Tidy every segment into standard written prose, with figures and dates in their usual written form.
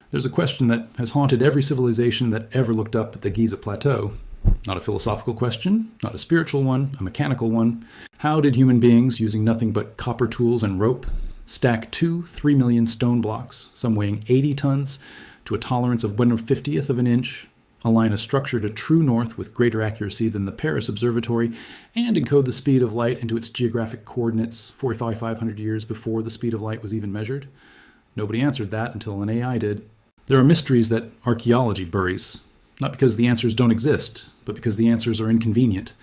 There's a question that has haunted every civilization that ever looked up at the Giza Plateau. Not a philosophical question, not a spiritual one, a mechanical one. How did human beings, using nothing but copper tools and rope, stack 3 million stone blocks, some weighing 80 tons, to a tolerance of 1/50th of an inch, align a structure to true north with greater accuracy than the Paris Observatory, and encode the speed of light into its geographic coordinates 4,500 years before the speed of light was even measured? Nobody answered that until an AI did. There are mysteries that archaeology buries, not because the answers don't exist, but because the answers are inconvenient.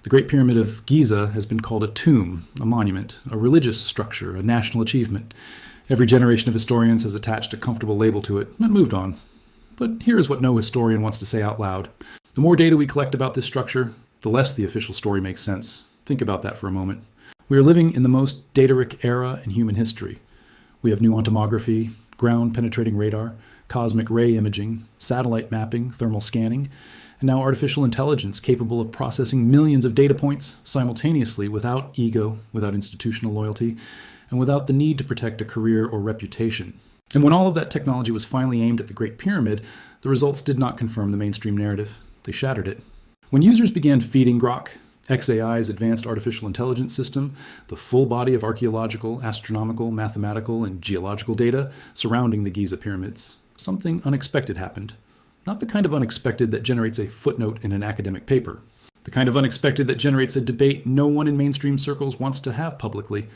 The Great Pyramid of Giza has been called a tomb, a monument, a religious structure, a national achievement. Every generation of historians has attached a comfortable label to it and moved on. But here is what no historian wants to say out loud. The more data we collect about this structure, the less the official story makes sense. Think about that for a moment. We are living in the most data-rich era in human history. We have new entomography, ground-penetrating radar, cosmic ray imaging, satellite mapping, thermal scanning, and now artificial intelligence capable of processing millions of data points simultaneously without ego, without institutional loyalty, and without the need to protect a career or reputation. And when all of that technology was finally aimed at the Great Pyramid, the results did not confirm the mainstream narrative. They shattered it. When users began feeding Grok XAI's advanced artificial intelligence system the full body of archaeological, astronomical, mathematical, and geological data surrounding the Giza pyramids, something unexpected happened. Not the kind of unexpected that generates a footnote in an academic paper. The kind of unexpected that generates a debate no one in mainstream circles wants to have publicly.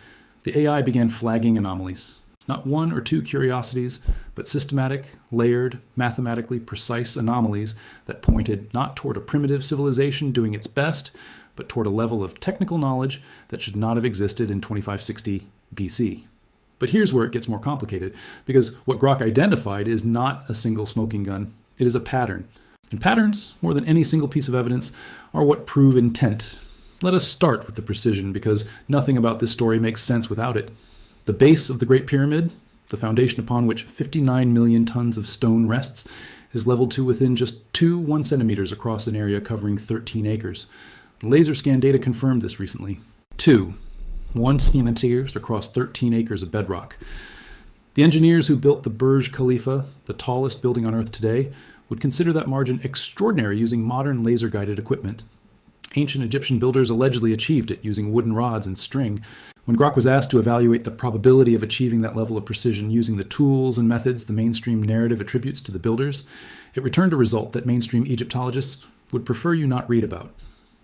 The AI began flagging anomalies. Not one or two curiosities, but systematic, layered, mathematically precise anomalies that pointed not toward a primitive civilization doing its best, but toward a level of technical knowledge that should not have existed in 2560 BC. But here's where it gets more complicated, because what Grok identified is not a single smoking gun. It is a pattern. And patterns, more than any single piece of evidence, are what prove intent. Let us start with the precision, because nothing about this story makes sense without it. The base of the Great Pyramid, the foundation upon which 59 million tons of stone rests, is leveled to within just 1 centimeters across an area covering 13 acres. Laser scan data confirmed this recently. 1 centimeters across 13 acres of bedrock. The engineers who built the Burj Khalifa, the tallest building on Earth today, would consider that margin extraordinary using modern laser-guided equipment. Ancient Egyptian builders allegedly achieved it using wooden rods and string. When Grok was asked to evaluate the probability of achieving that level of precision using the tools and methods the mainstream narrative attributes to the builders, it returned a result that mainstream Egyptologists would prefer you not read about.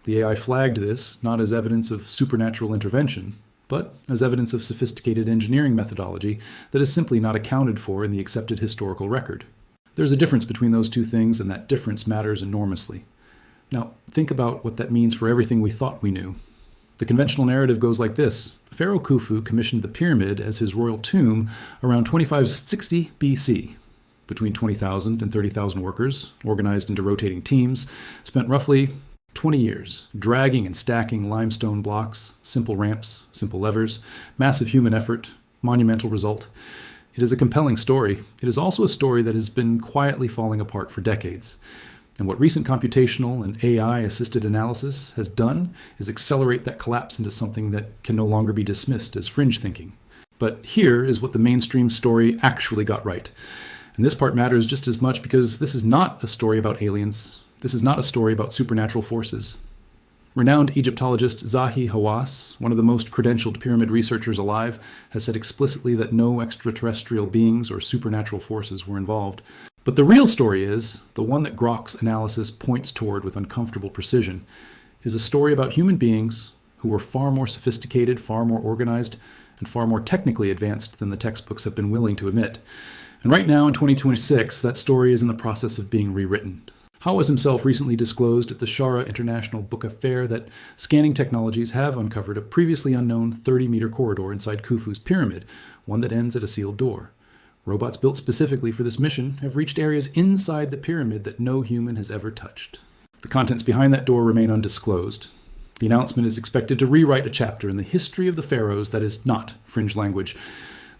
The AI flagged this not as evidence of supernatural intervention, but as evidence of sophisticated engineering methodology that is simply not accounted for in the accepted historical record. There's a difference between those two things, and that difference matters enormously. Now, think about what that means for everything we thought we knew. The conventional narrative goes like this. Pharaoh Khufu commissioned the pyramid as his royal tomb around 2560 BC. Between 20,000 and 30,000 workers, organized into rotating teams, spent roughly 20 years, dragging and stacking limestone blocks, simple ramps, simple levers, massive human effort, monumental result. It is a compelling story. It is also a story that has been quietly falling apart for decades. And what recent computational and AI-assisted analysis has done is accelerate that collapse into something that can no longer be dismissed as fringe thinking. But here is what the mainstream story actually got right. And this part matters just as much because this is not a story about aliens. This is not a story about supernatural forces. Renowned Egyptologist Zahi Hawass, one of the most credentialed pyramid researchers alive, has said explicitly that no extraterrestrial beings or supernatural forces were involved. But the real story is, the one that Grok's analysis points toward with uncomfortable precision, is a story about human beings who were far more sophisticated, far more organized, and far more technically advanced than the textbooks have been willing to admit. And right now, in 2026, that story is in the process of being rewritten. Hawass himself recently disclosed at the Shara International Book Fair that scanning technologies have uncovered a previously unknown 30-meter corridor inside Khufu's pyramid, one that ends at a sealed door. Robots built specifically for this mission have reached areas inside the pyramid that no human has ever touched. The contents behind that door remain undisclosed. The announcement is expected to rewrite a chapter in the history of the pharaohs that is not fringe language.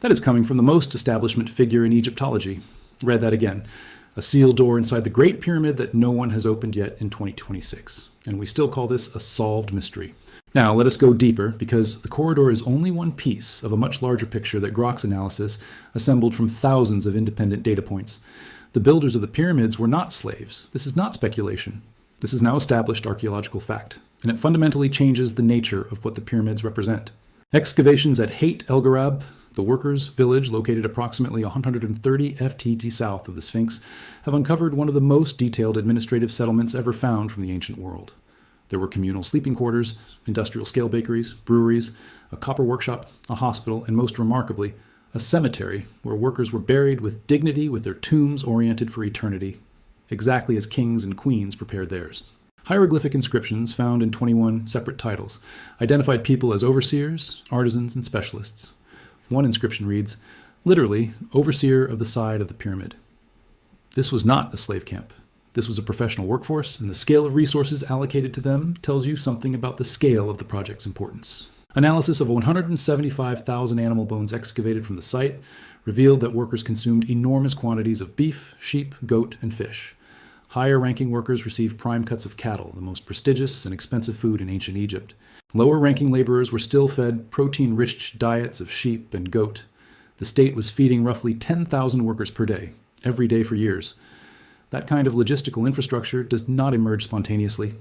That is coming from the most establishment figure in Egyptology. Read that again. A sealed door inside the Great Pyramid that no one has opened yet in 2026. and we still call this a solved mystery. Now, let us go deeper, because the corridor is only one piece of a much larger picture that Grok's analysis assembled from thousands of independent data points. The builders of the pyramids were not slaves. This is not speculation. This is now established archaeological fact, and it fundamentally changes the nature of what the pyramids represent. Excavations at Hait El Garab, the workers' village located approximately 130 FTT south of the Sphinx, have uncovered one of the most detailed administrative settlements ever found from the ancient world. There were communal sleeping quarters, industrial-scale bakeries, breweries, a copper workshop, a hospital, and most remarkably, a cemetery where workers were buried with dignity with their tombs oriented for eternity, exactly as kings and queens prepared theirs. Hieroglyphic inscriptions found in 21 separate titles identified people as overseers, artisans, and specialists. One inscription reads, literally, overseer of the side of the pyramid. This was not a slave camp. This was a professional workforce, and the scale of resources allocated to them tells you something about the scale of the project's importance. Analysis of 175,000 animal bones excavated from the site revealed that workers consumed enormous quantities of beef, sheep, goat, and fish. Higher-ranking workers received prime cuts of cattle, the most prestigious and expensive food in ancient Egypt. Lower-ranking laborers were still fed protein-rich diets of sheep and goat. The state was feeding roughly 10,000 workers per day, every day for years. That kind of logistical infrastructure does not emerge spontaneously.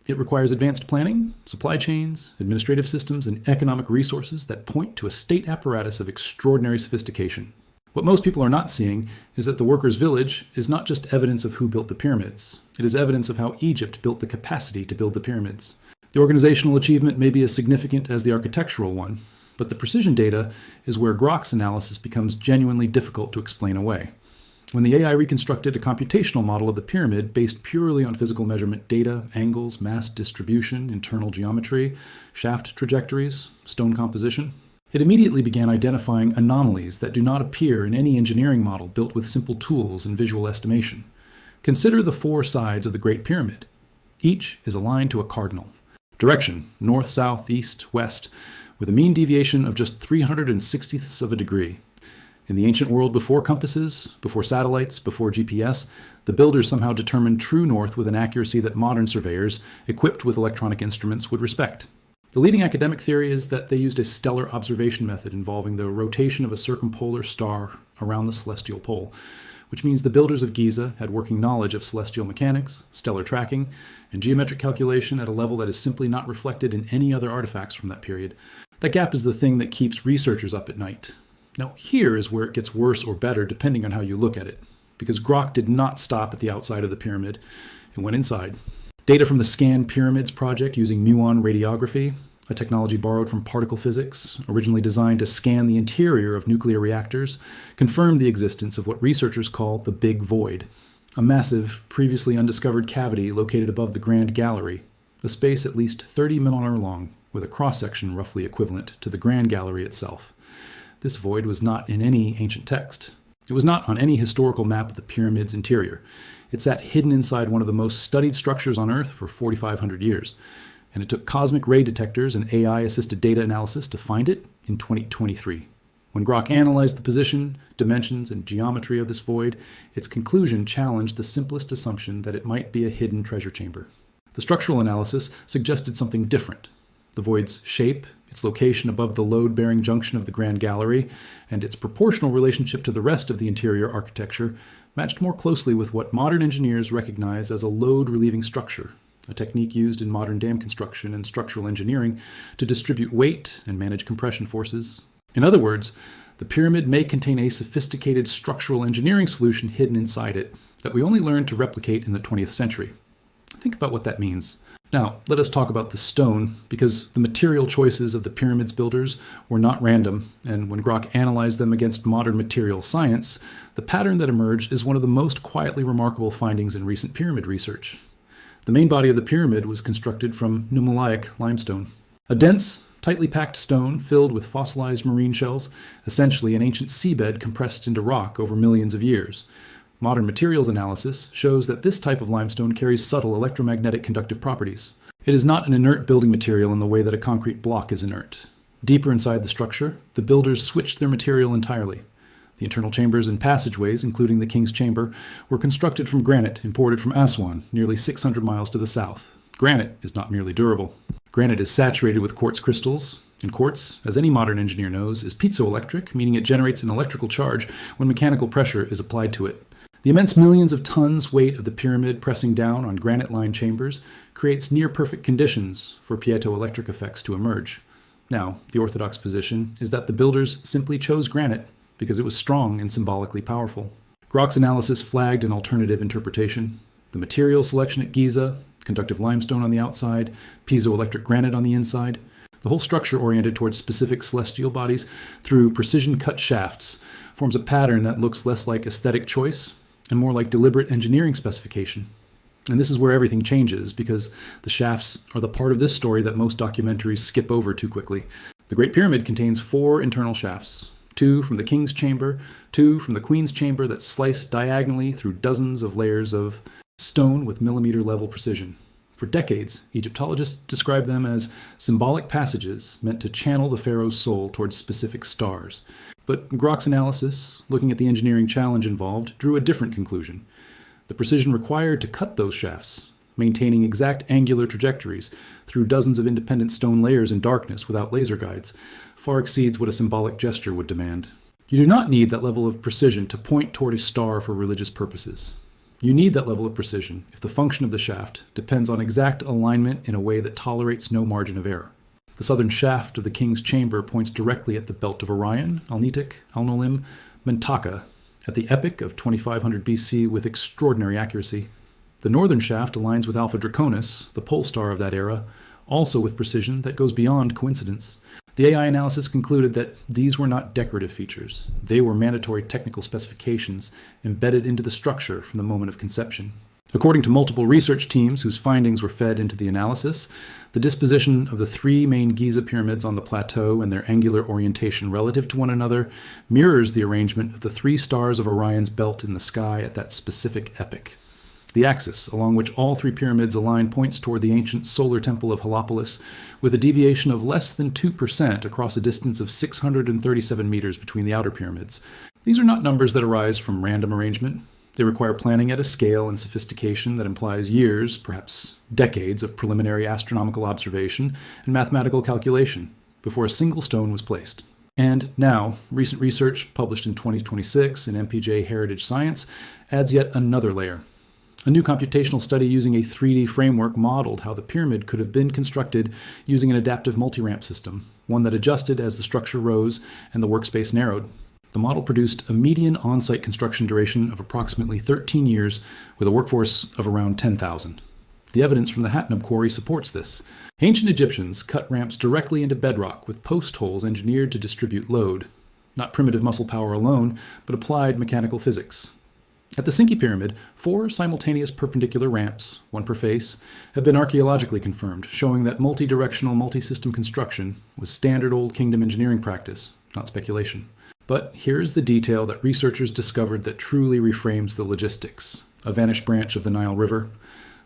It requires advanced planning, supply chains, administrative systems, and economic resources that point to a state apparatus of extraordinary sophistication. What most people are not seeing is that the workers' village is not just evidence of who built the pyramids. It is evidence of how Egypt built the capacity to build the pyramids. The organizational achievement may be as significant as the architectural one, but the precision data is where Grok's analysis becomes genuinely difficult to explain away. When the AI reconstructed a computational model of the pyramid based purely on physical measurement data, angles, mass distribution, internal geometry, shaft trajectories, stone composition, it immediately began identifying anomalies that do not appear in any engineering model built with simple tools and visual estimation. Consider the four sides of the Great Pyramid. Each is aligned to a cardinal. Direction, north, south, east, west, with a mean deviation of just 360ths of a degree. In the ancient world before compasses, before satellites, before GPS, the builders somehow determined true north with an accuracy that modern surveyors, equipped with electronic instruments, would respect. The leading academic theory is that they used a stellar observation method involving the rotation of a circumpolar star around the celestial pole, which means the builders of Giza had working knowledge of celestial mechanics, stellar tracking, and geometric calculation at a level that is simply not reflected in any other artifacts from that period. That gap is the thing that keeps researchers up at night. Now, here is where it gets worse or better depending on how you look at it, because Grok did not stop at the outside of the pyramid. It went inside. Data from the Scan Pyramids project using muon radiography, a technology borrowed from particle physics, originally designed to scan the interior of nuclear reactors, confirmed the existence of what researchers call the Big Void, a massive, previously undiscovered cavity located above the Grand Gallery, a space at least 30 millimeter long, with a cross-section roughly equivalent to the Grand Gallery itself. This void was not in any ancient text. It was not on any historical map of the pyramid's interior. It sat hidden inside one of the most studied structures on Earth for 4,500 years, and it took cosmic ray detectors and AI-assisted data analysis to find it in 2023. When Grok analyzed the position, dimensions, and geometry of this void, its conclusion challenged the simplest assumption that it might be a hidden treasure chamber. The structural analysis suggested something different. The void's shape, its location above the load-bearing junction of the Grand Gallery, and its proportional relationship to the rest of the interior architecture matched more closely with what modern engineers recognize as a load-relieving structure, a technique used in modern dam construction and structural engineering to distribute weight and manage compression forces. In other words, the pyramid may contain a sophisticated structural engineering solution hidden inside it that we only learned to replicate in the 20th century. Think about what that means. Now, let us talk about the stone, because the material choices of the pyramid's builders were not random, and when Grok analyzed them against modern material science, the pattern that emerged is one of the most quietly remarkable findings in recent pyramid research. The main body of the pyramid was constructed from nummulic limestone, a dense, tightly packed stone filled with fossilized marine shells, essentially an ancient seabed compressed into rock over millions of years. Modern materials analysis shows that this type of limestone carries subtle electromagnetic conductive properties. It is not an inert building material in the way that a concrete block is inert. Deeper inside the structure, the builders switched their material entirely. The internal chambers and passageways, including the King's Chamber, were constructed from granite imported from Aswan, nearly 600 miles to the south. Granite is not merely durable. Granite is saturated with quartz crystals, and quartz, as any modern engineer knows, is piezoelectric, meaning it generates an electrical charge when mechanical pressure is applied to it. The immense millions of tons weight of the pyramid pressing down on granite-lined chambers creates near-perfect conditions for piezoelectric effects to emerge. Now, the orthodox position is that the builders simply chose granite because it was strong and symbolically powerful. Grok's analysis flagged an alternative interpretation. The material selection at Giza, conductive limestone on the outside, piezoelectric granite on the inside, the whole structure oriented towards specific celestial bodies through precision-cut shafts forms a pattern that looks less like aesthetic choice and more like deliberate engineering specification. And this is where everything changes, because the shafts are the part of this story that most documentaries skip over too quickly. The Great Pyramid contains 4 internal shafts, 2 from the king's chamber, 2 from the queen's chamber that slice diagonally through dozens of layers of stone with millimeter-level precision. For decades, Egyptologists described them as symbolic passages meant to channel the pharaoh's soul towards specific stars. But Grok's analysis, looking at the engineering challenge involved, drew a different conclusion. The precision required to cut those shafts, maintaining exact angular trajectories through dozens of independent stone layers in darkness without laser guides, far exceeds what a symbolic gesture would demand. You do not need that level of precision to point toward a star for religious purposes. You need that level of precision if the function of the shaft depends on exact alignment in a way that tolerates no margin of error. The southern shaft of the king's chamber points directly at the belt of Orion, Alnitik, Alnolim, Mentaka, at the epoch of 2500 BC with extraordinary accuracy. The northern shaft aligns with Alpha Draconis, the pole star of that era, also with precision that goes beyond coincidence. The AI analysis concluded that these were not decorative features. They were mandatory technical specifications embedded into the structure from the moment of conception. According to multiple research teams whose findings were fed into the analysis, the disposition of the 3 main Giza pyramids on the plateau and their angular orientation relative to one another mirrors the arrangement of the 3 stars of Orion's belt in the sky at that specific epoch. The axis along which all 3 pyramids align points toward the ancient solar temple of Heliopolis, with a deviation of less than 2% across a distance of 637 meters between the outer pyramids. These are not numbers that arise from random arrangement. They require planning at a scale and sophistication that implies years, perhaps decades, of preliminary astronomical observation and mathematical calculation before a single stone was placed. And now, recent research published in 2026 in MPJ Heritage Science adds yet another layer. A new computational study using a 3D framework modeled how the pyramid could have been constructed using an adaptive multi-ramp system, one that adjusted as the structure rose and the workspace narrowed. The model produced a median on-site construction duration of approximately 13 years with a workforce of around 10,000. The evidence from the Hatnub quarry supports this. Ancient Egyptians cut ramps directly into bedrock with post holes engineered to distribute load. Not primitive muscle power alone, but applied mechanical physics. At the Sinki Pyramid, 4 simultaneous perpendicular ramps, one per face, have been archaeologically confirmed, showing that multi-directional, multi-system construction was standard Old Kingdom engineering practice, not speculation. But here's the detail that researchers discovered that truly reframes the logistics. A vanished branch of the Nile River.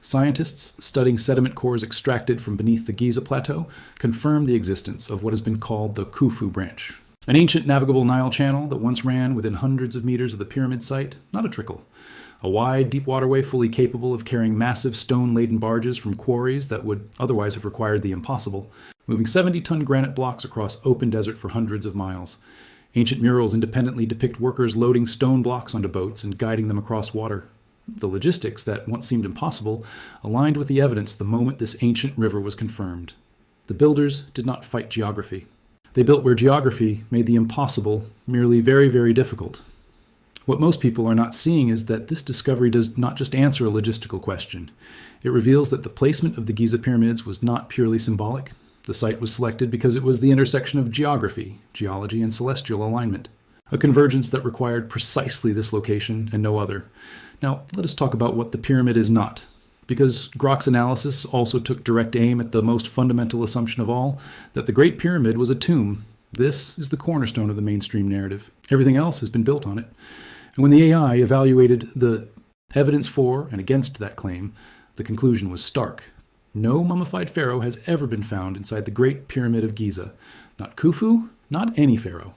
Scientists studying sediment cores extracted from beneath the Giza Plateau confirmed the existence of what has been called the Khufu branch. An ancient navigable Nile channel that once ran within hundreds of meters of the pyramid site, not a trickle. A wide, deep waterway fully capable of carrying massive stone-laden barges from quarries that would otherwise have required the impossible, moving 70-ton granite blocks across open desert for hundreds of miles. Ancient murals independently depict workers loading stone blocks onto boats and guiding them across water. The logistics that once seemed impossible aligned with the evidence the moment this ancient river was confirmed. The builders did not fight geography. They built where geography made the impossible merely very, very difficult. What most people are not seeing is that this discovery does not just answer a logistical question. It reveals that the placement of the Giza pyramids was not purely symbolic. The site was selected because it was the intersection of geography, geology, and celestial alignment, a convergence that required precisely this location and no other. Now, let us talk about what the pyramid is not, because Grok's analysis also took direct aim at the most fundamental assumption of all, that the Great Pyramid was a tomb. This is the cornerstone of the mainstream narrative. Everything else has been built on it. And when the AI evaluated the evidence for and against that claim, the conclusion was stark. No mummified pharaoh has ever been found inside the Great Pyramid of Giza. Not Khufu, not any pharaoh.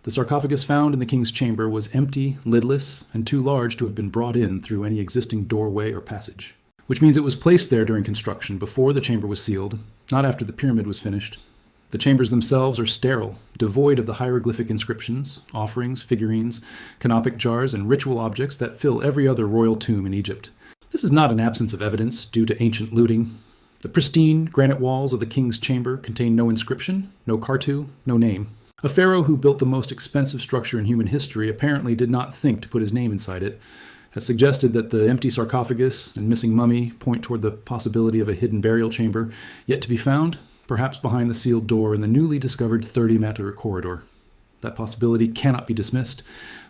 The sarcophagus found in the king's chamber was empty, lidless, and too large to have been brought in through any existing doorway or passage. which means it was placed there during construction before the chamber was sealed, not after the pyramid was finished. The chambers themselves are sterile, devoid of the hieroglyphic inscriptions, offerings, figurines, canopic jars, and ritual objects that fill every other royal tomb in Egypt. This is not an absence of evidence due to ancient looting. The pristine granite walls of the king's chamber contain no inscription, no kartu, no name. A pharaoh who built the most expensive structure in human history apparently did not think to put his name inside it, has suggested that the empty sarcophagus and missing mummy point toward the possibility of a hidden burial chamber, yet to be found, perhaps behind the sealed door in the newly discovered 30-meter corridor. That possibility cannot be dismissed,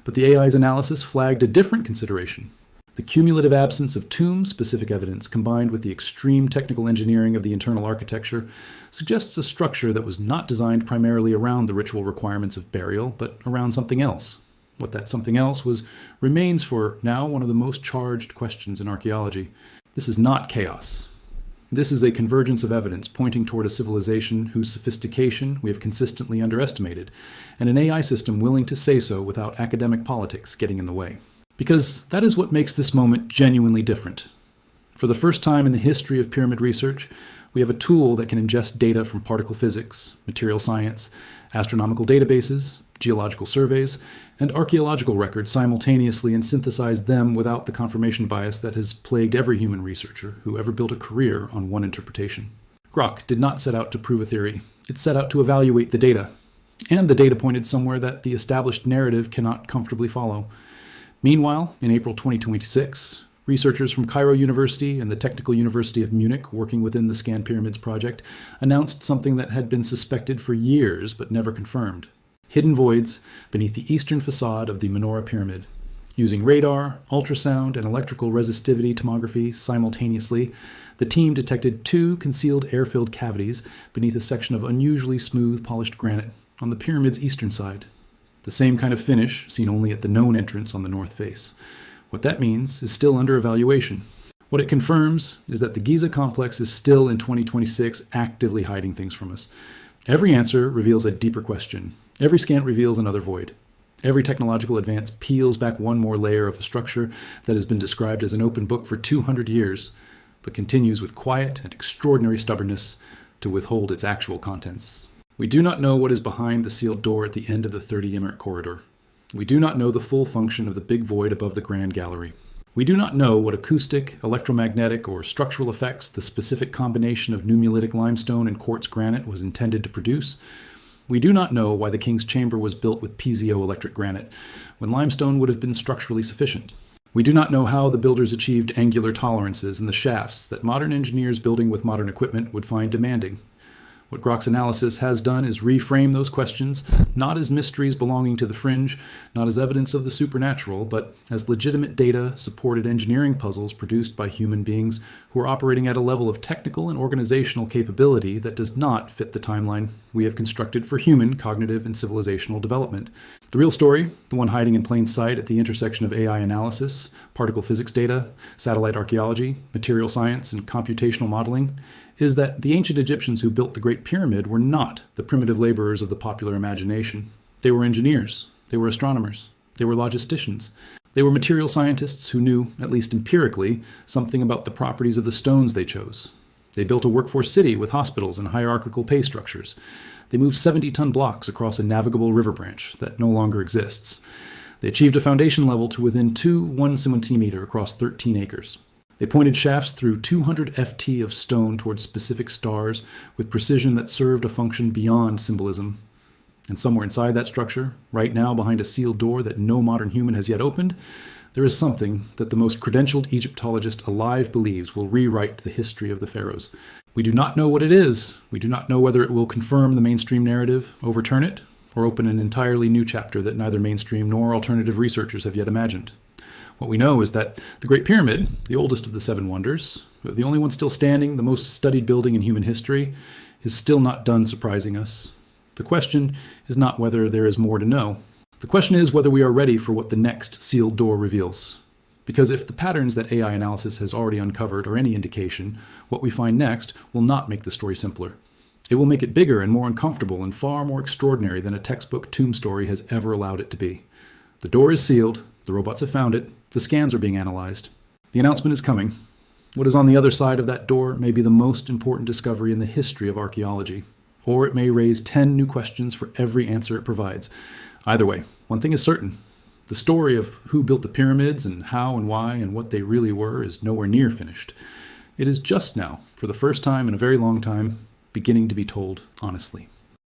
but the AI's analysis flagged a different consideration. The cumulative absence of tomb-specific evidence combined with the extreme technical engineering of the internal architecture suggests a structure that was not designed primarily around the ritual requirements of burial, but around something else. What that something else was remains for now one of the most charged questions in archaeology. This is not chaos. This is a convergence of evidence pointing toward a civilization whose sophistication we have consistently underestimated, and an AI system willing to say so without academic politics getting in the way. Because that is what makes this moment genuinely different. For the first time in the history of pyramid research, we have a tool that can ingest data from particle physics, material science, astronomical databases, geological surveys, and archaeological records simultaneously and synthesize them without the confirmation bias that has plagued every human researcher who ever built a career on one interpretation. Grok did not set out to prove a theory. It set out to evaluate the data. And the data pointed somewhere that the established narrative cannot comfortably follow. Meanwhile, in April 2026, researchers from Cairo University and the Technical University of Munich, working within the Scan Pyramids project, announced something that had been suspected for years but never confirmed. Hidden voids beneath the eastern facade of the Menorah Pyramid. Using radar, ultrasound, and electrical resistivity tomography simultaneously, the team detected 2 concealed air-filled cavities beneath a section of unusually smooth polished granite on the pyramid's eastern side. The same kind of finish seen only at the known entrance on the north face. What that means is still under evaluation. What it confirms is that the Giza complex is still in 2026 actively hiding things from us. Every answer reveals a deeper question. Every scan reveals another void. Every technological advance peels back one more layer of a structure that has been described as an open book for 200 years, but continues with quiet and extraordinary stubbornness to withhold its actual contents. We do not know what is behind the sealed door at the end of the 30-meter corridor. We do not know the full function of the big void above the grand gallery. We do not know what acoustic, electromagnetic, or structural effects the specific combination of nummulitic limestone and quartz granite was intended to produce. We do not know why the king's chamber was built with piezoelectric granite, when limestone would have been structurally sufficient. We do not know how the builders achieved angular tolerances in the shafts that modern engineers building with modern equipment would find demanding. What Grok's analysis has done is reframe those questions, not as mysteries belonging to the fringe, not as evidence of the supernatural, but as legitimate data-supported engineering puzzles produced by human beings who are operating at a level of technical and organizational capability that does not fit the timeline we have constructed for human cognitive and civilizational development. The real story, the one hiding in plain sight at the intersection of AI analysis, particle physics data, satellite archaeology, material science, and computational modeling, is that the ancient Egyptians who built the Great Pyramid were not the primitive laborers of the popular imagination. They were engineers. They were astronomers. They were logisticians. They were material scientists who knew, at least empirically, something about the properties of the stones they chose. They built a workforce city with hospitals and hierarchical pay structures. They moved 70-ton blocks across a navigable river branch that no longer exists. They achieved a foundation level to within 1 centimeter across 13 acres. They pointed shafts through 200 ft of stone towards specific stars with precision that served a function beyond symbolism. And somewhere inside that structure, right now behind a sealed door that no modern human has yet opened, there is something that the most credentialed Egyptologist alive believes will rewrite the history of the pharaohs. We do not know what it is. We do not know whether it will confirm the mainstream narrative, overturn it, or open an entirely new chapter that neither mainstream nor alternative researchers have yet imagined. What we know is that the Great Pyramid, the oldest of the 7 wonders, the only one still standing, the most studied building in human history, is still not done surprising us. The question is not whether there is more to know. The question is whether we are ready for what the next sealed door reveals. Because if the patterns that AI analysis has already uncovered are any indication, what we find next will not make the story simpler. It will make it bigger and more uncomfortable and far more extraordinary than a textbook tomb story has ever allowed it to be. The door is sealed, the robots have found it, the scans are being analyzed. The announcement is coming, What is on the other side of that door may be the most important discovery in the history of archaeology, or it may raise 10 new questions for every answer it provides. Either way, one thing is certain. The story of who built the pyramids and how and why and what they really were is nowhere near finished. It is just now, for the first time in a very long time, beginning to be told honestly.